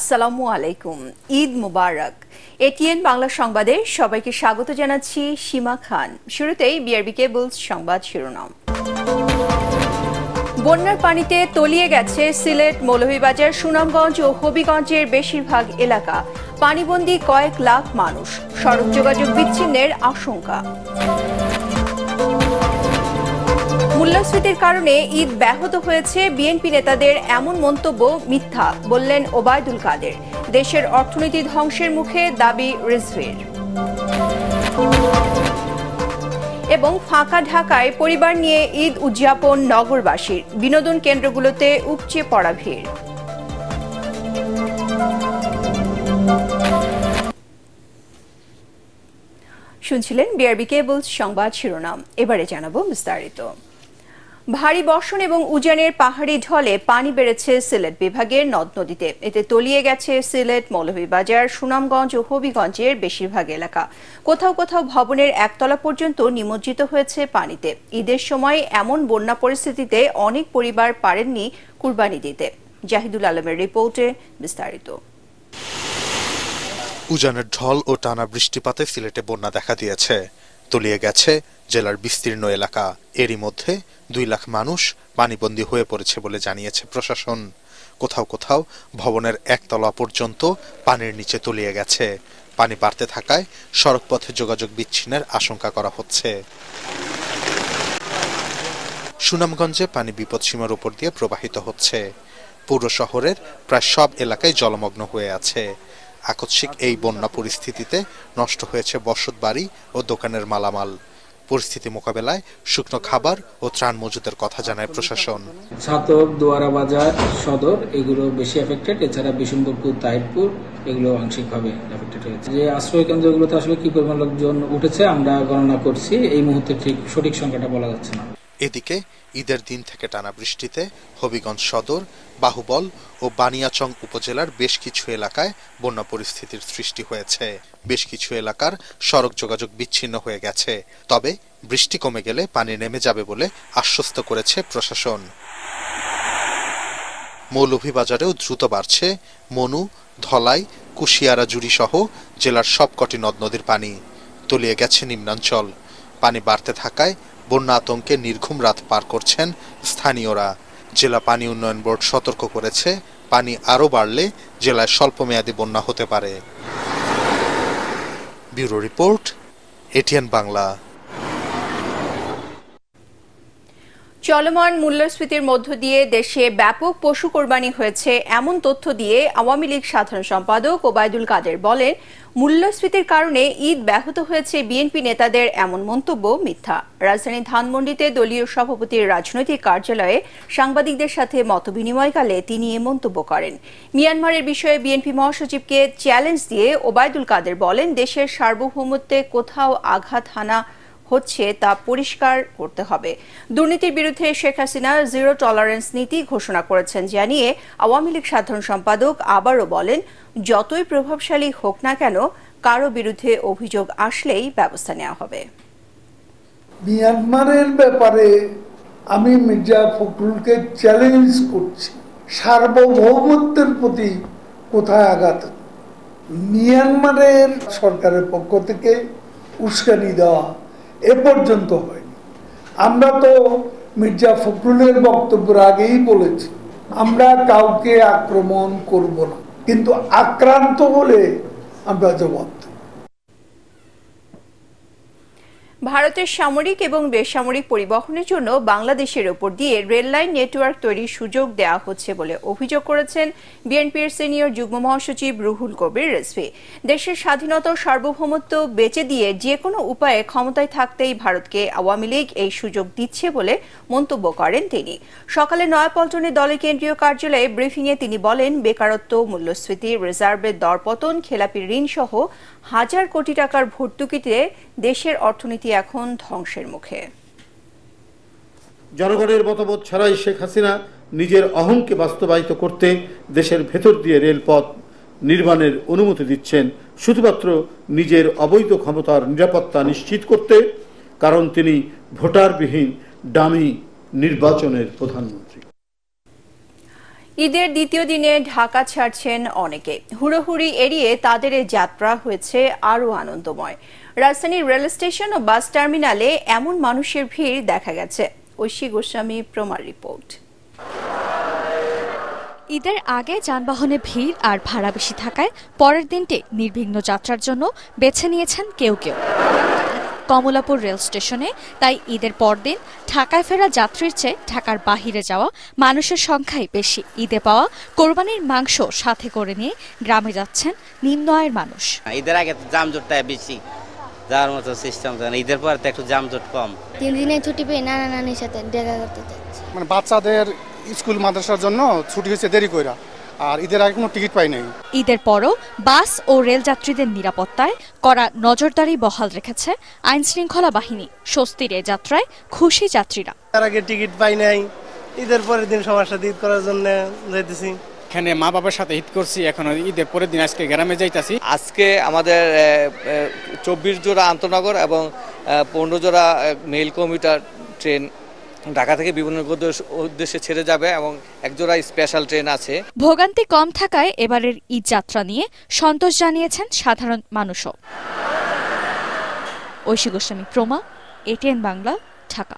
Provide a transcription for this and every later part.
আসসালামু আলাইকুম, ঈদ মুবারক। এটিএন বাংলা সংবাদে সবাইকে স্বাগত জানাচ্ছি সীমা খান। শুরুতেই বিআরবি কেবলস সংবাদ শিরোনাম। বন্যার পানিতে তলিয়ে গেছে সিলেট, মৌলভীবাজার, সুনামগঞ্জ ও হবিগঞ্জের বেশিরভাগ এলাকা। পানিবন্দী কয়েক লাখ মানুষ, সড়ক যোগাযোগ বিচ্ছিন্নের আশঙ্কা। মূল্যস্ফীতির কারণে ঈদ ব্যাহত হয়েছে, বিএনপি নেতাদের এমন মন্তব্য মিথ্যা বললেন ওবায়দুল কাদের। দেশের অর্থনীতি ধ্বংসের মুখে, দাবি রিজভীর। এবং ফাঁকা ঢাকায় পরিবার নিয়ে ঈদ উদযাপন নগরবাসীর, বিনোদন কেন্দ্রগুলোতে উপচে পড়া ভিড়। শুনছিলেন বিআরবি কেবলস সংবাদ শিরোনাম। এবারে জানাবো বিস্তারিত। ভারী বর্ষণ এবং উজানের পাহাড়ি ঢলে পানি বেড়েছে সিলেট বিভাগের নদ নদীতে। এতে তলিয়ে গেছে সিলেট, মৌলভীবাজার, সুনামগঞ্জ ও হবিগঞ্জের বেশিরভাগ এলাকা। কোথাও কোথাও ভবনের একতলা পর্যন্ত নিমজ্জিত হয়েছে পানিতে। ঈদের সময় এমন বন্যা পরিস্থিতিতে অনেক পরিবার পারেননি কুরবানি দিতে। জাহিদুল আলমের রিপোর্টে বিস্তারিত। উজানের ঢল ও টানা বৃষ্টিপাতে সিলেটে বন্যা দেখা দিয়েছে। তলিয়ে গেছে জেলার বিস্তীর্ণ এলাকা। এরই মধ্যে 2 লাখ মানুষ পানিবন্দী হয়ে পড়েছে বলে জানিয়েছে প্রশাসন। কোথাও কোথাও ভবনের একতলা পর্যন্ত পানির নিচে তলিয়ে গেছে। পানি বাড়তে থাকায় সড়কপথে যোগাযোগ বিচ্ছিন্নের আশঙ্কা করা হচ্ছে। সুনামগঞ্জে পানি বিপদসীমার উপর দিয়ে প্রবাহিত হচ্ছে। পুরো শহরের প্রায় সব এলাকায় জলমগ্ন হয়ে আছে। আকস্মিক এই বন্যা পরিস্থিতিতে নষ্ট হয়েছে বসতবাড়ি ও দোকানের মালামাল। পরিস্থিতি মোকাবেলায় শুকনো খাবার ও ত্রাণ মজুদের কথা জানায় প্রশাসন। ছাতক, দোয়ারা বাজার, সদর এগুলো বেশি এফেক্টেড। এছাড়া বিশম্বরপুর, তাহিরপুর এগুলো আংশিকভাবে এফেক্টেড হয়েছে। যে আশ্রয় কেন্দ্রগুলোতে আসলে কি পরিমাণ লোকজন উঠেছে আমরা গণনা করছি, এই মুহূর্তে সঠিক সংখ্যাটা বলা যাচ্ছে না। এদিকে ঈদের দিন থেকে টানা বৃষ্টিতে হবিগঞ্জ সদর, বাহুবল ও বানিয়াচং উপজেলার বেশ কিছু এলাকায় বন্যা পরিস্থিতির সৃষ্টি হয়েছে। বেশ কিছু এলাকার সড়ক যোগাযোগ বিচ্ছিন্ন হয়ে গেছে। তবে বৃষ্টি কমে গেলে পানি নেমে যাবে বলে আশ্বস্ত করেছে প্রশাসন। মৌলভীবাজারেও দ্রুত বাড়ছে মনু, ধলাই, কুশিয়ারা জুড়ি সহ জেলার সবকটি নদ নদীর পানি। তলিয়ে গেছে নিম্নাঞ্চল। পানি বাড়তে থাকায় বন্যা আতঙ্কে নির্ঘুম রাত পার করছেন স্থানীয়রা। জেলা পানি উন্নয়ন বোর্ড সতর্ক করেছে, পানি আরও বাড়লে জেলায় স্বল্পমেয়াদী বন্যা হতে পারে। Bureau report, ATN Bangla. চলমান মূল্যস্ফীতির মধ্য দিয়ে দেশে ব্যাপক পশু কোরবানি হয়েছে এমন তথ্য দিয়ে আওয়ামী লীগ সাধারণ সম্পাদক ওবায়দুল কাদের বলেন, মূল্যস্ফীতির কারণে ঈদ ব্যাহত হয়েছে, বিএনপি নেতাদের এমন মন্তব্য মিথ্যা। রাজধানী ধানমন্ডিতে দলীয় সভাপতির রাজনৈতিক কার্যালয়ে সাংবাদিকদের সাথে মতবিনিময়কালে তিনি এ মন্তব্য করেন। মিয়ানমারের বিষয়ে বিএনপি মহাসচিবকে চ্যালেঞ্জ দিয়ে ওবায়দুল কাদের বলেন, দেশের সার্বভৌমত্বে কোথাও আঘাত হানা হচ্ছে তা পরিষ্কার করতে হবে। দুর্নীতির বিরুদ্ধে শেখ হাসিনা জিরো টলারেন্স নীতি ঘোষণা করেছেন জানিয়ে আওয়ামী লীগ সাধারণ সম্পাদক আবারও বলেন, যতই প্রভাবশালী হোক না কেন কারো বিরুদ্ধে অভিযোগ আসলেই ব্যবস্থা নেওয়া হবে। মিয়ানমারের ব্যাপারে আমি মির্জা ফখরুলকে চ্যালেঞ্জ করছি, সার্বভৌমত্বের প্রতি কোথায় আঘাত। মিয়ানমারের সরকারের পক্ষ থেকে উস্কানি দেওয়া এ পর্যন্ত হয়নি। আমরা তো মির্জা ফখরুলের বক্তব্যের আগেই বলেছি, আমরা কাউকে আক্রমণ করব না, কিন্তু আক্রান্ত হলে আমরা জবাব দেব। ভারতের সামরিক এবং বেসামরিক পরিবহনের জন্য বাংলাদেশের ওপর দিয়ে রেললাইন নেটওয়ার্ক তৈরির সুযোগ দেওয়া হচ্ছে বলে অভিযোগ করেছেন বিএনপির সিনিয়র যুগ্ম মহাসচিব রুহুল কবির রিজভী। দেশের স্বাধীনতা ও সার্বভৌমত্ব বেচে দিয়ে যে কোনো উপায়ে ক্ষমতায় থাকতেই ভারতকে আওয়ামী লীগ এই সুযোগ দিচ্ছে বলে মন্তব্য করেন তিনি। সকালে নয়াপল্টনে দলের কেন্দ্রীয় কার্যালয়ে ব্রিফিংয়ে তিনি বলেন, বেকারত্ব, মূল্যস্ফীতি, রিজার্ভের দরপতন, খেলাপি ঋণ সহ হাজার কোটি টাকার ভর্তুকিতে দেশের অর্থনীতি এখন ধ্বংসের মুখে। জনগণের মতামত ছাড়াই শেখ হাসিনা নিজের অহংকে বাস্তবায়িত করতে দেশের ভেতর দিয়ে রেলপথ নির্মাণের অনুমতি দিচ্ছেন শুধুমাত্র নিজের অবৈধ ক্ষমতার নিরাপত্তা নিশ্চিত করতে, কারণ তিনি ভোটারবিহীন ডামি নির্বাচনের প্রধানমন্ত্রী। ঈদের দ্বিতীয় দিনে ঢাকা ছাড়ছেন অনেকে। হুড়োহুড়ি এড়িয়ে তাদের এই যাত্রা হয়েছে আরও আনন্দময়। রাজধানীর রেল স্টেশন ও বাস টার্মিনালে এমন মানুষের ভিড় দেখা গেছে। ঐশী গোস্বামী প্রমার রিপোর্ট। ঈদের আগে যানবাহনে ভিড় আর ভাড়া বেশি থাকায় পরের দিনটি নির্বিঘ্ন যাত্রার জন্য বেছে নিয়েছেন কেউ কেউ। কমলাপুর রেল স্টেশনে তাই ঈদের পরদিন ঢাকায় ফেরা যাত্রীর চেয়ে ঢাকার বাহিরে যাওয়া মানুষের সংখ্যাই বেশি। ঈদে পাওয়া কোরবানির মাংস সাথে করে নিয়ে গ্রামে যাচ্ছেন নিম্ন আয়ের মানুষ। ঈদের আগে যানজটটা বেশি, যাওয়ার মতো সিস্টেম, ঈদের পর তো একটু যানজট কম। 3 দিনে ছুটি পেয়ে নানা নানির সাথে দেখা করতে যাচ্ছি। মানে বাচ্চাদের স্কুল মাদ্রাসার জন্য ছুটি হয়েছে দেরি কইরা, আর ঈদের আগে কোনো টিকিট পাই নাই। ঈদের পরও বাস ও রেল যাত্রীদের নিরাপত্তায় কড়া নজরদারি বহাল রেখেছে আইন শৃঙ্খলা বাহিনী। স্বস্তির এ যাত্রায় খুশি যাত্রীরা। তার আগে টিকিট পাই নাই, ঈদের পরের দিন সবার সাথে ঈদ করার জন্য যাইতেছি। এখানে মা বাবার সাথে ঈদ করছি, এখন ঈদের পরের দিন আজকে গ্রামে যাইতাছি। আজকে আমাদের 24 জোড়া আন্তনগর এবং 15 জোড়া মেইল কমিউটার ট্রেন ঢাকা থেকে বিভিন্ন উদ্দেশ্যে ছেড়ে যাবে এবং এক জোড়া স্পেশাল ট্রেন আছে। ভোগান্তি কম থাকায় এবারের ঈদ যাত্রা নিয়ে সন্তোষ জানিয়েছেন সাধারণ মানুষও। ঐশী গোস্বামী প্রমা, এটিএন বাংলা, ঢাকা।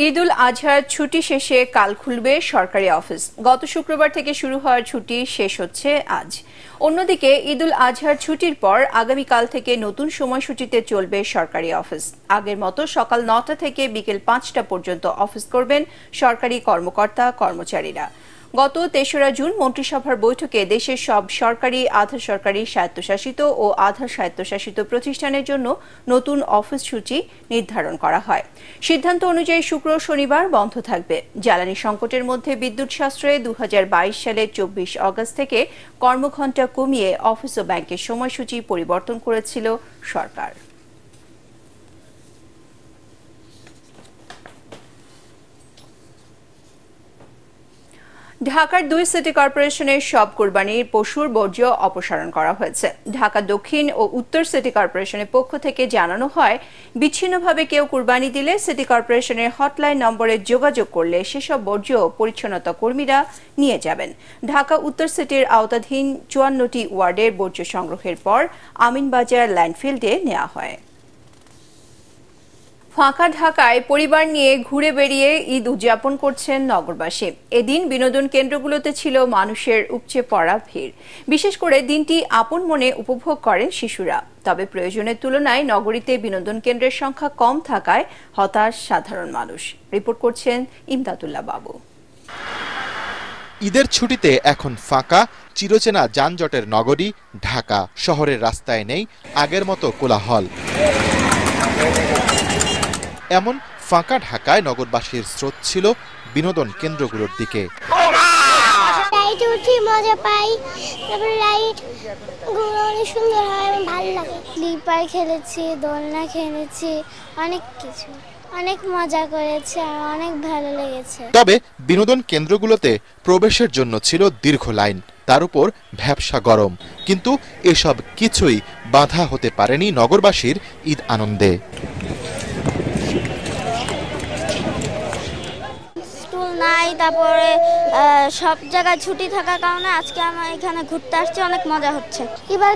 ঈদুল আজহার ছুটি শেষে কাল খুলবে সরকারি অফিস। গত শুক্রবার থেকে শুরু হওয়ার ছুটি শেষ হচ্ছে আজ। অন্যদিকে ঈদুল আজহার ছুটির পর আগামীকাল থেকে নতুন সময়সূচিতে চলবে সরকারি অফিস। আগের মতো সকাল 9টা থেকে বিকেল 5টা পর্যন্ত অফিস করবেন সরকারি কর্মকর্তা কর্মচারীরা। গত 3রা জুন মন্ত্রিসভার বৈঠকে দেশের সব সরকারি, আধা সরকারি, স্বায়ত্তশাসিত ও আধা স্বায়ত্তশাসিত প্রতিষ্ঠানের জন্য নতুন অফিস সূচি নির্ধারণ করা হয়। সিদ্ধান্ত অনুযায়ী শুক্র ও শনিবার বন্ধ থাকবে। জ্বালানি সংকটের মধ্যে বিদ্যুৎ সাশ্রয়ে 2022 সালের 24 আগস্ট থেকে কর্মঘণ্টা কমিয়ে অফিস ও ব্যাংকের সময়সূচি পরিবর্তন করেছিল সরকার। ঢাকার 2 সিটি কর্পোরেশনের সব কোরবানির পশুর বর্জ্য অপসারণ করা হয়েছে। ঢাকা দক্ষিণ ও উত্তর সিটি কর্পোরেশনের পক্ষ থেকে জানানো হয়, বিচ্ছিন্নভাবে কেউ কোরবানি দিলে সিটি কর্পোরেশনের হটলাইন নম্বরে যোগাযোগ করলে সেসব বর্জ্য পরিচ্ছন্নতা কর্মীরা নিয়ে যাবেন। ঢাকা উত্তর সিটির আওতাধীন 54টি ওয়ার্ডের বর্জ্য সংগ্রহের পর আমিনবাজার ল্যান্ডফিল্ডে নেওয়া হয়। ফাঁকা ঢাকায় পরিবার নিয়ে ঘুরে বেড়িয়ে ঈদ উদযাপন করছেন নগরবাসী। এদিন বিনোদন কেন্দ্রগুলোতে ছিল মানুষের উপচে পড়া ভিড়। বিশেষ করে দিনটি আপন মনে উপভোগ করেন শিশুরা। তবে প্রয়োজনের তুলনায় নগরীতে বিনোদন কেন্দ্রের সংখ্যা কম থাকায় হতাশ সাধারণ মানুষ। রিপোর্ট করছেন ইমদাদুল্লাহ বাবু। ঈদের ছুটিতে এখন ফাঁকা চিরচেনা যানজটের নগরী ঢাকা। শহরের রাস্তায় নেই আগের মতো কোলাহল। এমন ফাঁকা ঢাকায় নগরবাসীর স্রোত ছিল বিনোদন কেন্দ্রগুলোর দিকে। লাইট উঠি মজা পাই, তারপরে লাইট গুলো অনেক সুন্দর হয়, আমার ভালো লাগে। স্লিপার খেলেছি, দোলনা খেলেছি, অনেক কিছু, অনেক মজা করেছে আর অনেক ভালো লেগেছে। তবে বিনোদন কেন্দ্রগুলোতে প্রবেশের জন্য ছিল দীর্ঘ লাইন, তার উপর ভ্যাপসা গরম। কিন্তু এসব কিছুই বাধা হতে পারেনি নগরবাসীর ঈদ আনন্দে। নাই, তারপরে সব জায়গায় ছুটি থাকার কারণে আজকে আমরা এখানে ঘুরতে আসছি, অনেক মজা হচ্ছে। এবার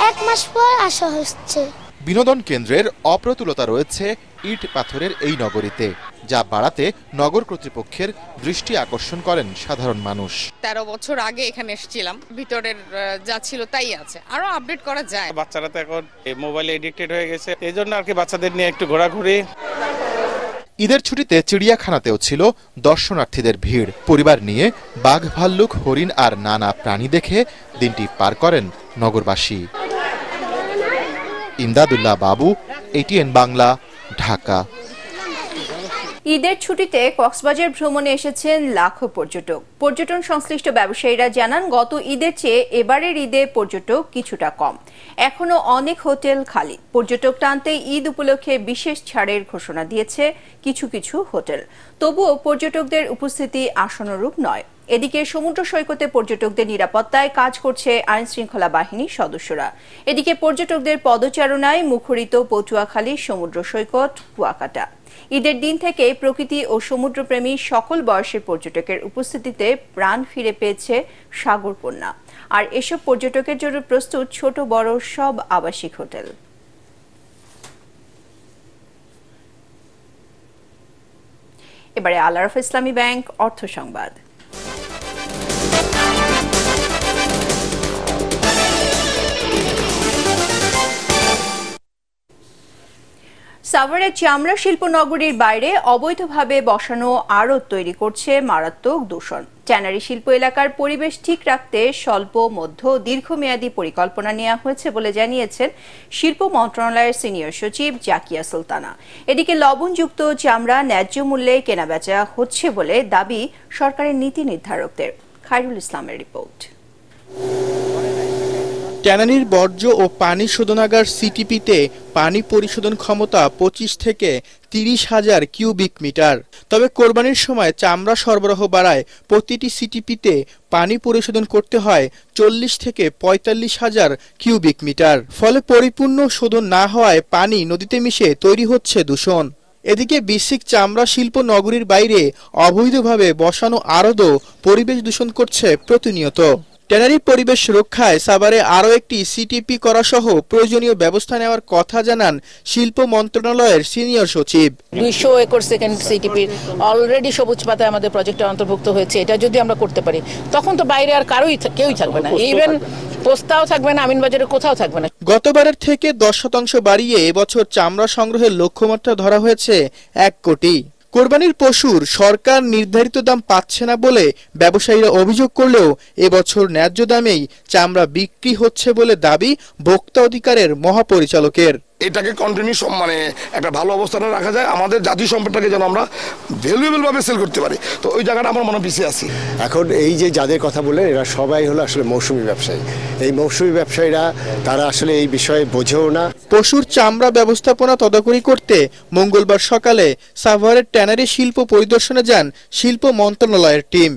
1 মাস পর আসা হচ্ছে। বিনোদন কেন্দ্রের অপ্রতুলতা রয়েছে ইট পাথরের এই নগরীতে, যা বাড়াতে নগর কর্তৃপক্ষের দৃষ্টি আকর্ষণ করেন সাধারণ মানুষ। 13 বছর আগে এখানে এসেছিলাম, ভিতরের যা ছিল তাই আছে, আরো আপডেট করা যায়। বাচ্চারা তো এখন মোবাইলে এডিক্টেড হয়ে গেছে, এই জন্য আর কি বাচ্চাদের নিয়ে একটু ঘোরাঘুরি। ঈদের ছুটিতে চিড়িয়াখানাতেও ছিল দর্শনার্থীদের ভিড়। পরিবার নিয়ে বাঘ, ভাল্লুক, হরিণ আর নানা প্রাণী দেখে দিনটি পার করেন নগরবাসী। ইমদাদুল্লাহ বাবু, এটিএন বাংলা, ঢাকা। ঈদের ছুটিতে কক্সবাজার ভ্রমণে এসেছেন লাখো পর্যটক। পর্যটন সংশ্লিষ্ট ব্যবসায়ীরা জানান, গত ঈদের চেয়ে এবারের ঈদে পর্যটক কিছুটা কম। এখনো অনেক হোটেল খালি। পর্যটক টানতে ঈদ উপলক্ষে বিশেষ ছাড়ের ঘোষণা দিয়েছে কিছু কিছু হোটেল। তবুও পর্যটকদের উপস্থিতি আশানুরূপ নয়। এদিকে সমুদ্র সৈকতে পর্যটকদের নিরাপত্তায় কাজ করছে আইনশৃঙ্খলা বাহিনীর সদস্যরা। এদিকে পর্যটকদের পদচারণায় মুখরিত পটুয়াখালী সমুদ্র সৈকত, কুয়াকাটা। ঈদের দিন থেকে প্রকৃতি ও সমুদ্রপ্রেমী সকল বয়সের পর্যটকের উপস্থিতিতে প্রাণ ফিরে পেয়েছে সাগরকন্যা। আর এসব পর্যটকের জন্য প্রস্তুত ছোট বড় সব আবাসিক হোটেল। এবারে আল আরাফা ইসলামী ব্যাংক অর্থ সংবাদ। সাভারের চামড়া শিল্প নগরীর বাইরে অবৈধভাবে বসানো আড়ত তৈরি করছে মারাত্মক দূষণ। ট্যানারি শিল্প এলাকার পরিবেশ ঠিক রাখতে স্বল্প মধ্য দীর্ঘমেয়াদী পরিকল্পনা নেওয়া হয়েছে বলে জানিয়েছেন শিল্প মন্ত্রণালয়ের সিনিয়র সচিব জাকিয়া সুলতানা। এদিকে লবণযুক্ত চামড়া ন্যায্য মূল্যে কেনাবেচা হচ্ছে বলে দাবি সরকারের নীতি নির্ধারকদের। খায়রুল ইসলামের রিপোর্ট। ট্যানারির বর্জ্য ও পানি শোধনাগার সিটিপিতে পানি পরিশোধন ক্ষমতা 25 থেকে 30,000 কিউবিক মিটার। তবে কোরবানির সময় চামড়া সরবরাহ বাড়ায় প্রতিটি সিটিপিতে পানি পরিশোধন করতে হয় 40 থেকে 45,000 কিউবিক মিটার। ফলে পরিপূর্ণ শোধন না হওয়ায় পানি নদীতে মিশে তৈরি হচ্ছে দূষণ। এদিকে বিসিক চামড়া শিল্প নগরীর বাইরে অবৈধভাবে বসানো আড়তও পরিবেশ দূষণ করছে প্রতিনিয়ত। ট্যানারি পরিবেশ রক্ষায় সাভারে আরও একটি সিটিপি করা সহ প্রয়োজনীয় ব্যবস্থা নেওয়ার কথা জানান শিল্প মন্ত্রণালয়ের সিনিয়র সচিব। 200 একর সেকেন্ড সিটিপির অলরেডি সবুজ পাতায় আমাদের প্রজেক্টে অন্তর্ভুক্ত হয়েছে। এটা যদি আমরা করতে পারি তখন তো বাইরে আর কেউই থাকবে না, ইভেন পোস্তাও থাকবে না, আমিনবাজারে কোথাও থাকবে না। গতবারের থেকে 10% বাড়িয়ে এবছর চামড়া সংগ্রহের লক্ষ্যমাত্রা ধরা হয়েছে 1 কোটি। কোরবানির পশুর সরকার নির্ধারিত দাম পাচ্ছে না বলে ব্যবসায়ীরা অভিযোগ করলেও এবছর ন্যায্য দামেই চামড়া বিক্রি হচ্ছে বলে দাবি ভোক্তা অধিকারের মহাপরিচালকের। এটাকে কন্টিনিউ মানে একটা ভালো অবস্থানে রাখা যায়, আমাদের জাতীয় সম্পদটাকে যেন আমরা ভ্যালুয়েবল ভাবে সেল করতে পারি, তো ওই জায়গাটা আমার মনে পিছিয়ে আছি। এখন এই যে যাদের কথা বললেন এরা সবাই হলো আসলে মৌসুমী ব্যবসায়ী। এই মৌসুমী ব্যবসায়ীরা তারা আসলে এই বিষয়ে বোঝেও না। পশুর চামড়া ব্যবস্থাপনা তদারকি করতে মঙ্গলবার সকালে সাভারের ট্যানারি শিল্প পরিদর্শনে যান শিল্প মন্ত্রণালয়ের টিম।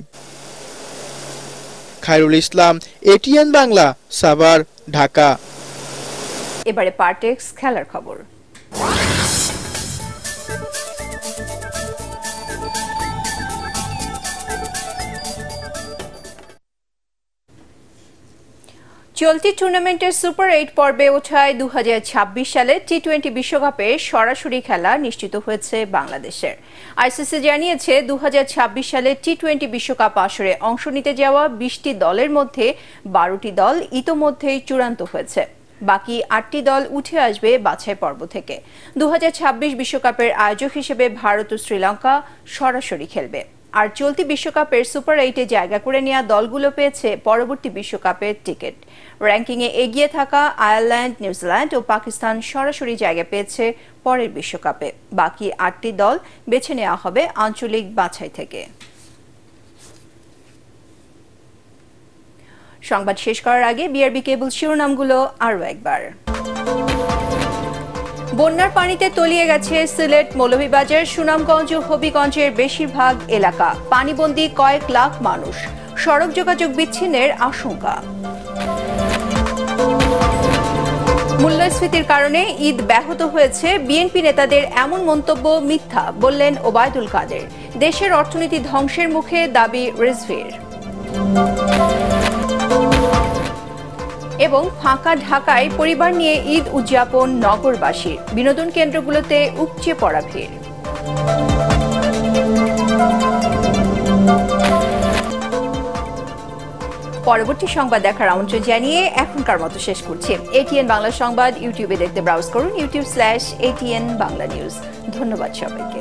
খায়রুল ইসলাম, এটিএন বাংলা, সাভার, ঢাকা। এবারে পার্টেক্স খেলার খবর। চলতি টুর্নামেন্টের সুপার 8 পর্বে ওঠায় 2026 সালে টি-20 বিশ্বকাপে সরাসরি খেলা নিশ্চিত হয়েছে বাংলাদেশের। আইসিসি জানিয়েছে 2026 সালে টি-20 বিশ্বকাপ আসরে অংশ নিতে যাওয়া 20টি দলের মধ্যে 12টি দল ইতোমধ্যেই চূড়ান্ত হয়েছে। বাকি 8টি দল উঠে আসবে বাছাই পর্ব থেকে। 2026 বিশ্বকাপের আয়োজক হিসেবে ভারত ও শ্রীলঙ্কা সরাসরি খেলবে। আর চলতি বিশ্বকাপের সুপার 8-এ জায়গা করে নেওয়া দলগুলো পেয়েছে পরবর্তী বিশ্বকাপের টিকিট। র্যাঙ্কিংয়ে এগিয়ে থাকা আয়ারল্যান্ড, নিউজিল্যান্ড ও পাকিস্তান সরাসরি জায়গা পেয়েছে পরের বিশ্বকাপে। বাকি 8টি দল বেছে নেওয়া হবে আঞ্চলিক বাছাই থেকে। সংবাদ শেষ করার আগে বিআরবি কেবল শিরোনামগুলো আরও একবার। বন্যার পানিতে তলিয়ে গেছে সিলেট, মৌলভীবাজার, সুনামগঞ্জ ও হবিগঞ্জের বেশিরভাগ এলাকা। পানিবন্দী কয়েক লাখ মানুষ। সড়ক যোগাযোগ বিচ্ছিন্নের আশঙ্কা। মূল্যস্ফীতির কারণে ঈদ ব্যাহত হয়েছে, বিএনপি নেতাদের এমন মন্তব্য মিথ্যা বললেন ওবায়দুল কাদের। দেশের অর্থনীতি ধ্বংসের মুখে, দাবি রিজভীর। এবং ফাঁকা ঢাকায় পরিবার নিয়ে ঈদ উদযাপন নগরবাসীর। বিনোদন কেন্দ্রগুলোতে উপচে পড়া ভিড়। পরবর্তী সংবাদ দেখার আমন্ত্রণ জানিয়ে এখনকার মতো শেষ করছি। এটিএন বাংলা সংবাদ ইউটিউবে দেখতে ব্রাউজ করুন youtube.com/ATN বাংলা নিউজ। ধন্যবাদ সবাইকে।